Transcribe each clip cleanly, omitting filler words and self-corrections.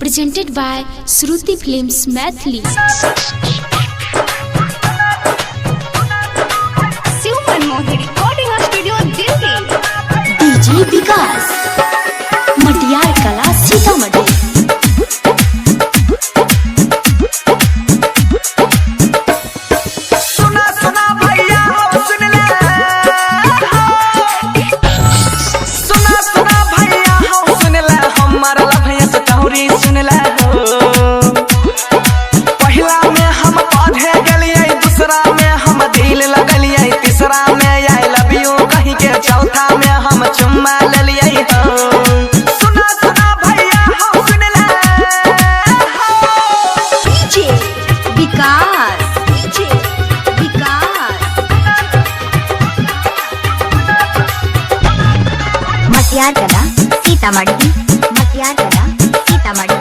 presented by Shruti Films Maithili. Super Mohi Recording Studio Delhi. DJ Vikas मटियार कला सीतामढ़ी। सुना सुना भैया हो सुन ले, सुना सुना भैया हो सुन ले, हमारा भैया से तौरी सुन ले हो। पहला में हम पढ़े गलिए, दूसरा में हम दिल लगलिए, तीसरा में आई लव यू कहीं के, चौथा में हम चुम्मा ले लिए हो। सुना सुना भैया हो सुन ले DJ Vikas. DJ Vikas. मटियार कला सीतामढ़ी। मटियार कला सीतामढ़ी।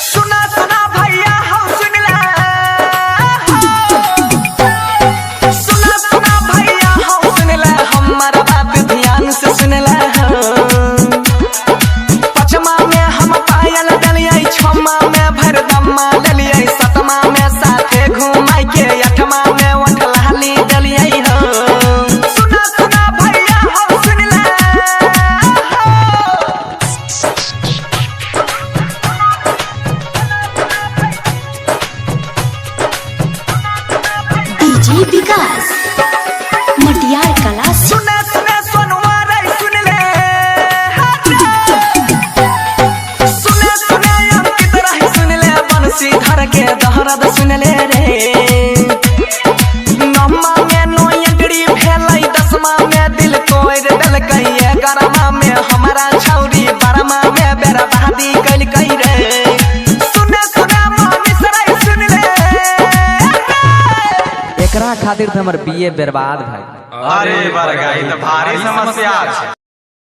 सुना सुना भैया हो सुन ले, सुना सुना भैया हो सुन ले, हमारा बात ध्यान से सुन ले हो। पचमा में हम पायल डलिए, छमा में भरदमा डलिए, सतमा में साथे घुमाई के, अठमा में वठलाली डलिए हो। सुना सुना भैया हो सुन ले DJ विकास मटियार कला सुने सुने सोनुआ रे सुन ले, सुने सुने अंकित रे सुन ले, बंसी धर के दहरद सुन ले रे। नौमा में नो एंट्री भेलै, दसमा में दिल तोड़ देलकै, ग्यारहमा में हमारा छौरी, बारहमा में बर्बादी कैलकै रे। सुने सुने मानिस रे सुन ले, एकरा खातिर तो हमर बीए बर्बाद भाई। अरे बरगाई तो भारी समस्या है।